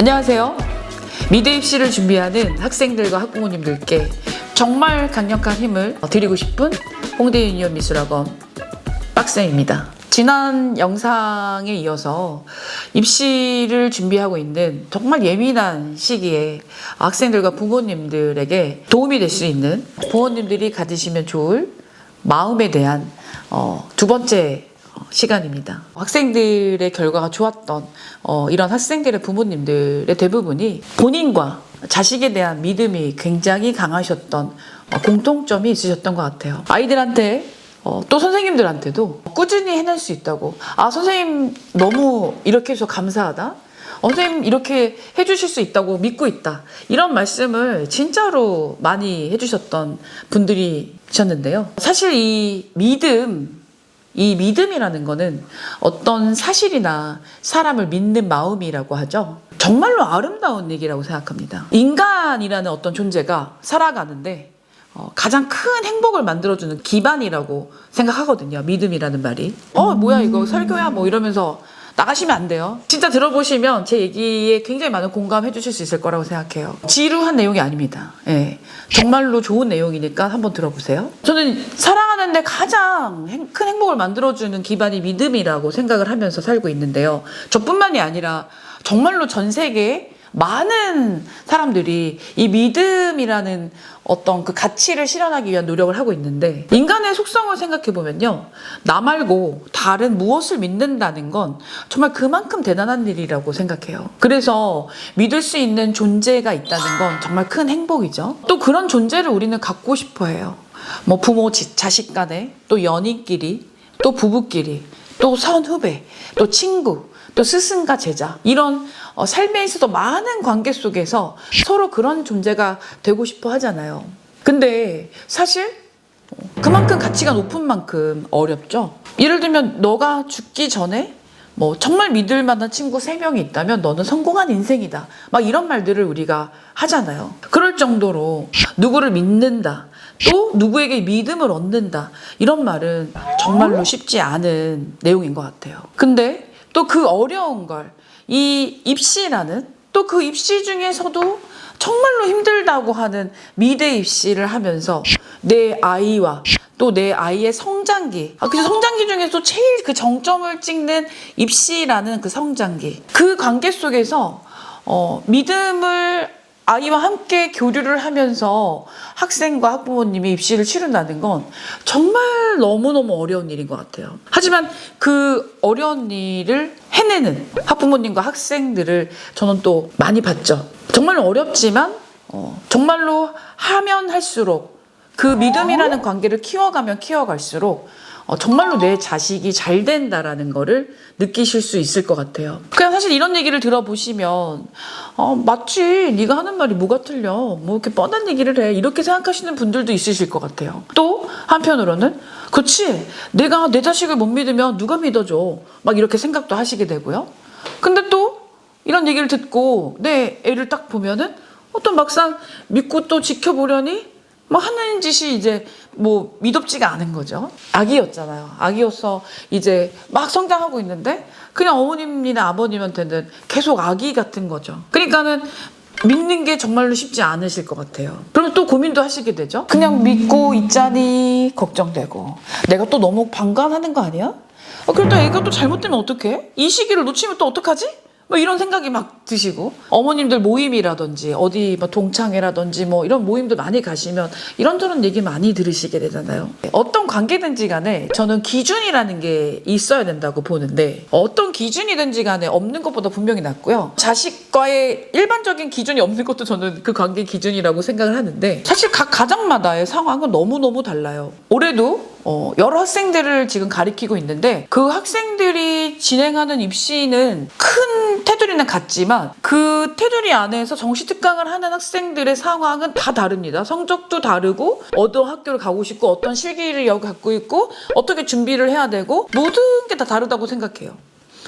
안녕하세요. 미대 입시를 준비하는 학생들과 학부모님들께 정말 강력한 힘을 드리고 싶은 홍대 유니온 미술학원 빡쌤입니다. 지난 영상에 이어서 입시를 준비하고 있는 정말 예민한 시기에 학생들과 부모님들에게 도움이 될 수 있는, 부모님들이 가지시면 좋을 마음에 대한 두 번째 시간입니다. 학생들의 결과가 좋았던 이런 학생들의 부모님들의 대부분이 본인과 자식에 대한 믿음이 굉장히 강하셨던 공통점이 있으셨던 것 같아요. 아이들한테 또 선생님들한테도 꾸준히 해낼 수 있다고, 선생님 너무 이렇게 해서 감사하다, 선생님 이렇게 해주실 수 있다고 믿고 있다, 이런 말씀을 진짜로 많이 해주셨던 분들이 있었는데요. 사실 이 믿음이라는 거는 어떤 사실이나 사람을 믿는 마음이라고 하죠. 정말로 아름다운 얘기라고 생각합니다. 인간이라는 어떤 존재가 살아가는데 가장 큰 행복을 만들어주는 기반이라고 생각하거든요. 믿음이라는 말이. 뭐야 이거 설교야 뭐 이러면서 나가시면 안 돼요. 진짜 들어보시면 제 얘기에 굉장히 많은 공감해 주실 수 있을 거라고 생각해요. 지루한 내용이 아닙니다. 예, 정말로 좋은 내용이니까 한번 들어보세요. 저는 살아가는데 가장 큰 행복을 만들어주는 기반이 믿음이라고 생각을 하면서 살고 있는데요. 저뿐만이 아니라 정말로 전 세계에 많은 사람들이 이 믿음이라는 어떤 그 가치를 실현하기 위한 노력을 하고 있는데, 인간의 속성을 생각해보면요, 나 말고 다른 무엇을 믿는다는 건 정말 그만큼 대단한 일이라고 생각해요. 그래서 믿을 수 있는 존재가 있다는 건 정말 큰 행복이죠. 또 그런 존재를 우리는 갖고 싶어 해요. 뭐 부모, 자식 간에, 또 연인끼리, 또 부부끼리, 또 선후배, 또 친구, 또 스승과 제자, 이런 삶에 있어서 많은 관계 속에서 서로 그런 존재가 되고 싶어 하잖아요. 근데 사실 그만큼 가치가 높은 만큼 어렵죠. 예를 들면 너가 죽기 전에 뭐 정말 믿을 만한 친구 3명이 있다면 너는 성공한 인생이다, 막 이런 말들을 우리가 하잖아요. 그럴 정도로 누구를 믿는다, 또 누구에게 믿음을 얻는다, 이런 말은 정말로 쉽지 않은 내용인 것 같아요. 근데 또 그 어려운 걸, 이 입시라는, 또 그 입시 중에서도 정말로 힘들다고 하는 미대 입시를 하면서 내 아이와 또 내 아이의 성장기, 그 성장기 중에서 제일 그 정점을 찍는 입시라는 그 성장기, 그 관계 속에서 믿음을 아이와 함께 교류를 하면서 학생과 학부모님이 입시를 치른다는 건 정말 너무너무 어려운 일인 것 같아요. 하지만 그 어려운 일을 해내는 학부모님과 학생들을 저는 또 많이 봤죠. 정말 어렵지만 정말로 하면 할수록, 그 믿음이라는 관계를 키워가면 키워갈수록 정말로 내 자식이 잘 된다라는 거를 느끼실 수 있을 것 같아요. 그냥 사실 이런 얘기를 들어보시면 맞지, 네가 하는 말이 뭐가 틀려, 뭐 이렇게 뻔한 얘기를 해, 이렇게 생각하시는 분들도 있으실 것 같아요. 또 한편으로는 그치, 내가 내 자식을 못 믿으면 누가 믿어줘, 막 이렇게 생각도 하시게 되고요. 근데 또 이런 얘기를 듣고 내 애를 딱 보면은 또 막상 믿고 또 지켜보려니 뭐 하는 짓이 이제 뭐 미덥지가 않은 거죠. 아기였잖아요. 아기여서 이제 막 성장하고 있는데 그냥 어머님이나 아버님한테는 계속 아기 같은 거죠. 그러니까는 믿는 게 정말로 쉽지 않으실 것 같아요. 그럼 또 고민도 하시게 되죠. 그냥 믿고 있자니 걱정되고, 내가 또 너무 방관하는 거 아니야? 그럼 또 애가 또 잘못되면 어떡해? 이 시기를 놓치면 또 어떡하지? 뭐 이런 생각이 막 드시고, 어머님들 모임이라든지 어디 뭐 동창회라든지 뭐 이런 모임도 많이 가시면 이런저런 얘기 많이 들으시게 되잖아요. 어떤 관계든지 간에 저는 기준이라는 게 있어야 된다고 보는데, 어떤 기준이든지 간에 없는 것보다 분명히 낫고요. 자식과의 일반적인 기준이 없는 것도 저는 그 관계 기준이라고 생각을 하는데, 사실 각 가정마다의 상황은 너무너무 달라요. 올해도 여러 학생들을 지금 가리키고 있는데, 그 학생들이 진행하는 입시는 큰 테두리는 같지만 그 테두리 안에서 정시특강을 하는 학생들의 상황은 다 다릅니다. 성적도 다르고, 어떤 학교를 가고 싶고, 어떤 실기를 갖고 있고, 어떻게 준비를 해야 되고, 모든 게 다 다르다고 생각해요.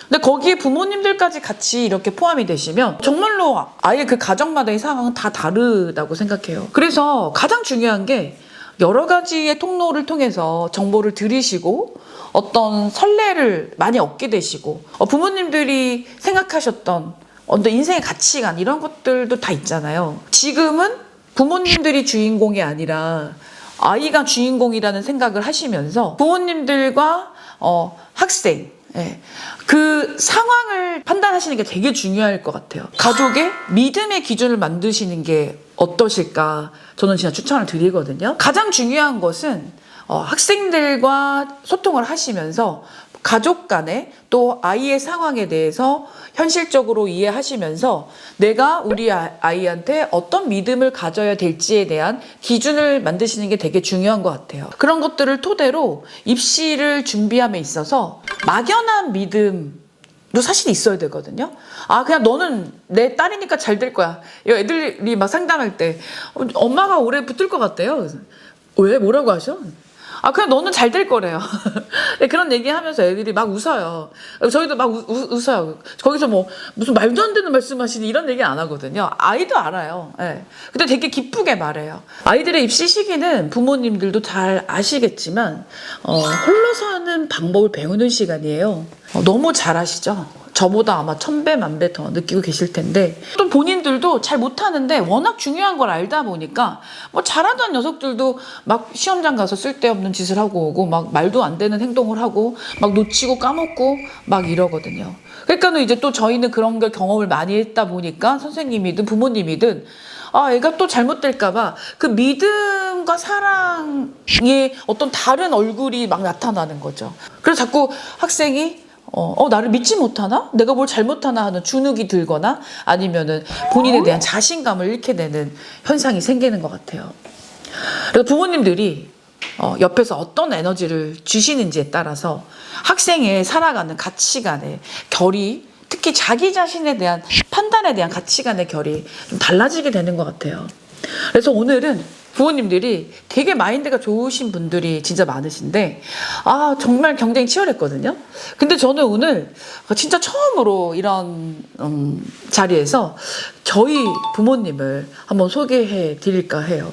근데 거기에 부모님들까지 같이 이렇게 포함이 되시면 정말로 아예 그 가정마다의 상황은 다 다르다고 생각해요. 그래서 가장 중요한 게 여러 가지의 통로를 통해서 정보를 들으시고 어떤 선례를 많이 얻게 되시고, 부모님들이 생각하셨던 어떤 인생의 가치관 이런 것들도 다 있잖아요. 지금은 부모님들이 주인공이 아니라 아이가 주인공이라는 생각을 하시면서 부모님들과 학생 그 상황을 판단하시는 게 되게 중요할 것 같아요. 가족의 믿음의 기준을 만드시는 게 어떠실까 저는 진짜 추천을 드리거든요. 가장 중요한 것은 학생들과 소통을 하시면서 가족 간에 또 아이의 상황에 대해서 현실적으로 이해하시면서 내가 우리 아이한테 어떤 믿음을 가져야 될지에 대한 기준을 만드시는 게 되게 중요한 것 같아요. 그런 것들을 토대로 입시를 준비함에 있어서 막연한 믿음도 사실 있어야 되거든요. 그냥 너는 내 딸이니까 잘 될 거야. 애들이 막 상담할 때 엄마가 올해 붙을 것 같대요. 그래서 왜? 뭐라고 하셔? 그냥 너는 잘 될 거래요. 그런 얘기하면서 애들이 막 웃어요. 저희도 막 웃어요. 거기서 뭐 무슨 말도 안 되는 말씀하시니 이런 얘기 안 하거든요. 아이도 알아요. 근데 되게 기쁘게 말해요. 아이들의 입시 시기는 부모님들도 잘 아시겠지만 홀로 사는 방법을 배우는 시간이에요. 너무 잘 아시죠? 저보다 아마 1000배, 1000배 더 느끼고 계실 텐데 또 본인들도 잘 못하는데 워낙 중요한 걸 알다 보니까 뭐 잘하던 녀석들도 막 시험장 가서 쓸데없는 짓을 하고 오고 막 말도 안 되는 행동을 하고 막 놓치고 까먹고 막 이러거든요. 그러니까는 이제 또 저희는 그런 걸 경험을 많이 했다 보니까 선생님이든 부모님이든 애가 또 잘못될까봐 그 믿음과 사랑의 어떤 다른 얼굴이 막 나타나는 거죠. 그래서 자꾸 학생이 나를 믿지 못하나? 내가 뭘 잘못하나 하는 주눅이 들거나 아니면은 본인에 대한 자신감을 잃게 되는 현상이 생기는 것 같아요. 그래서 부모님들이 옆에서 어떤 에너지를 주시는지에 따라서 학생의 살아가는 가치관의 결이 특히 자기 자신에 대한 판단에 대한 가치관의 결이 좀 달라지게 되는 것 같아요. 그래서 오늘은 부모님들이 되게 마인드가 좋으신 분들이 진짜 많으신데 정말 경쟁이 치열했거든요. 근데 저는 오늘 진짜 처음으로 이런 자리에서 저희 부모님을 한번 소개해 드릴까 해요.